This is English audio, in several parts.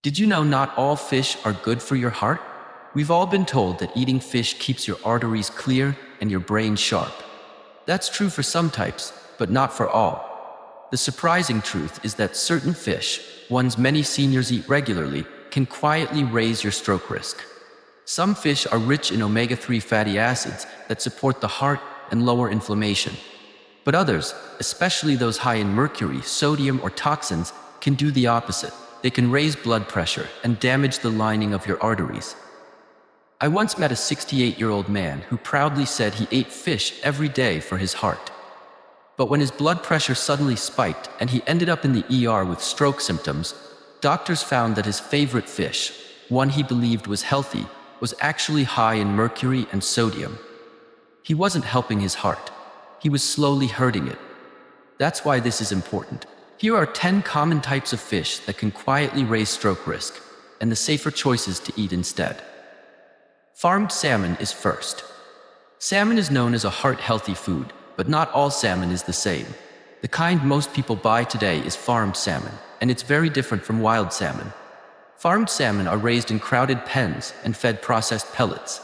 Did you know not all fish are good for your heart? We've all been told that eating fish keeps your arteries clear and your brain sharp. That's true for some types, but not for all. The surprising truth is that certain fish, ones many seniors eat regularly, can quietly raise your stroke risk. Some fish are rich in omega-3 fatty acids that support the heart and lower inflammation. But others, especially those high in mercury, sodium, or toxins, can do the opposite. They can raise blood pressure and damage the lining of your arteries. I once met a 68-year-old man who proudly said he ate fish every day for his heart. But when his blood pressure suddenly spiked and he ended up in the ER with stroke symptoms, doctors found that his favorite fish, one he believed was healthy, was actually high in mercury and sodium. He wasn't helping his heart. He was slowly hurting it. That's why this is important. Here are 10 common types of fish that can quietly raise stroke risk, and the safer choices to eat instead. Farmed salmon is first. Salmon is known as a heart-healthy food, but not all salmon is the same. The kind most people buy today is farmed salmon, and it's very different from wild salmon. Farmed salmon are raised in crowded pens and fed processed pellets.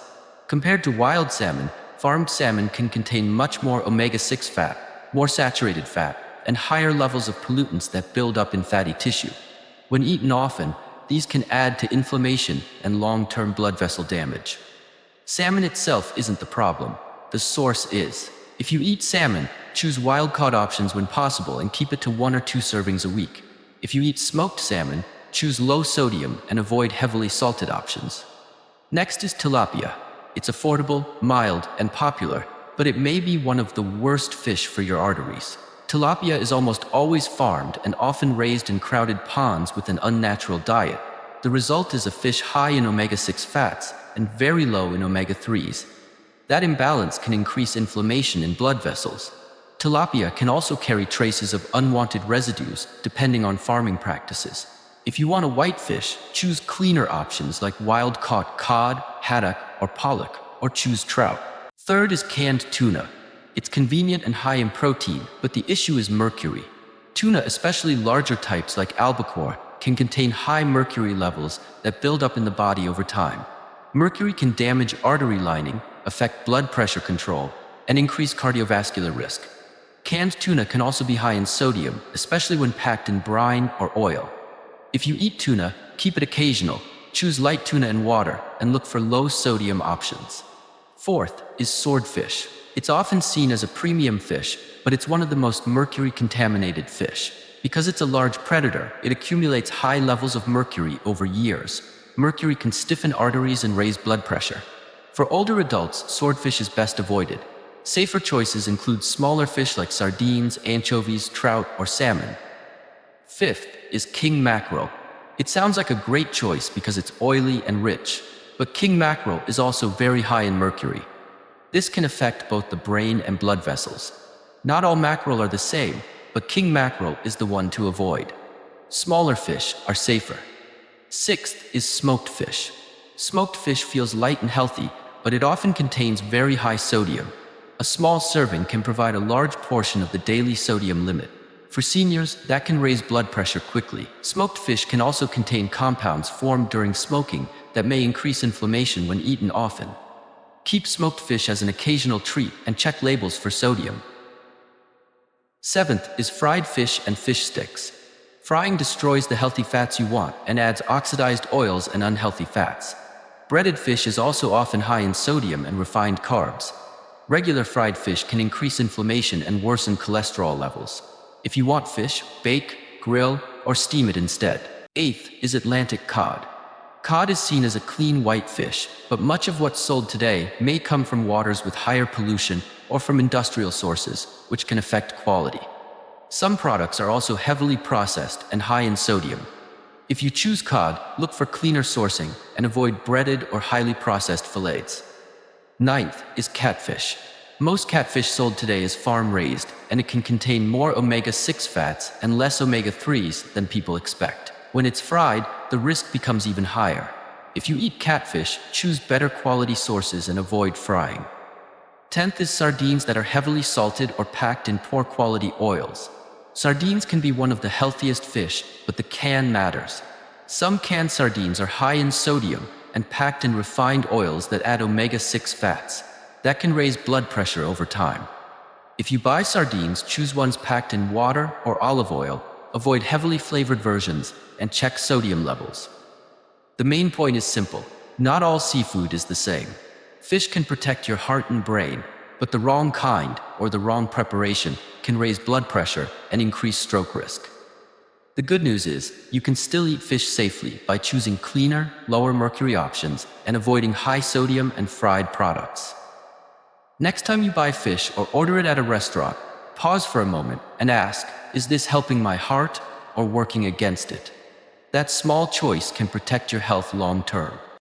Compared to wild salmon, farmed salmon can contain much more omega-6 fat, more saturated fat, and higher levels of pollutants that build up in fatty tissue. When eaten often, these can add to inflammation and long-term blood vessel damage. Salmon itself isn't the problem. The source is. If you eat salmon, choose wild-caught options when possible and keep it to 1 or 2 servings a week. If you eat smoked salmon, choose low sodium and avoid heavily salted options. Next is tilapia. It's affordable, mild, and popular, but it may be one of the worst fish for your arteries. Tilapia is almost always farmed and often raised in crowded ponds with an unnatural diet. The result is a fish high in omega-6 fats and very low in omega-3s. That imbalance can increase inflammation in blood vessels. Tilapia can also carry traces of unwanted residues depending on farming practices. If you want a white fish, choose cleaner options like wild-caught cod, haddock, or pollock, or choose trout. Third is canned tuna. It's convenient and high in protein, but the issue is mercury. Tuna, especially larger types like albacore, can contain high mercury levels that build up in the body over time. Mercury can damage artery lining, affect blood pressure control, and increase cardiovascular risk. Canned tuna can also be high in sodium, especially when packed in brine or oil. If you eat tuna, keep it occasional. Choose light tuna and water, and look for low-sodium options. Fourth is swordfish. It's often seen as a premium fish, but it's one of the most mercury-contaminated fish. Because it's a large predator, it accumulates high levels of mercury over years. Mercury can stiffen arteries and raise blood pressure. For older adults, swordfish is best avoided. Safer choices include smaller fish like sardines, anchovies, trout, or salmon. Fifth is king mackerel. It sounds like a great choice because it's oily and rich, but king mackerel is also very high in mercury. This can affect both the brain and blood vessels. Not all mackerel are the same, but king mackerel is the one to avoid. Smaller fish are safer. Sixth is smoked fish. Smoked fish feels light and healthy, but it often contains very high sodium. A small serving can provide a large portion of the daily sodium limit. For seniors, that can raise blood pressure quickly. Smoked fish can also contain compounds formed during smoking that may increase inflammation when eaten often. Keep smoked fish as an occasional treat and check labels for sodium. Seventh is fried fish and fish sticks. Frying destroys the healthy fats you want and adds oxidized oils and unhealthy fats. Breaded fish is also often high in sodium and refined carbs. Regular fried fish can increase inflammation and worsen cholesterol levels. If you want fish, bake, grill, or steam it instead. Eighth is Atlantic cod. Cod is seen as a clean white fish, but much of what's sold today may come from waters with higher pollution or from industrial sources, which can affect quality. Some products are also heavily processed and high in sodium. If you choose cod, look for cleaner sourcing and avoid breaded or highly processed fillets. Ninth is catfish. Most catfish sold today is farm-raised, and it can contain more omega-6 fats and less omega-3s than people expect. When it's fried, the risk becomes even higher. If you eat catfish, choose better quality sources and avoid frying. 10th is sardines that are heavily salted or packed in poor quality oils. Sardines can be one of the healthiest fish, but the can matters. Some canned sardines are high in sodium and packed in refined oils that add omega-6 fats. That can raise blood pressure over time. If you buy sardines, choose ones packed in water or olive oil, avoid heavily flavored versions, and check sodium levels. The main point is simple. Not all seafood is the same. Fish can protect your heart and brain, but the wrong kind or the wrong preparation can raise blood pressure and increase stroke risk. The good news is, you can still eat fish safely by choosing cleaner, lower mercury options and avoiding high sodium and fried products. Next time you buy fish or order it at a restaurant, pause for a moment and ask, is this helping my heart or working against it? That small choice can protect your health long term.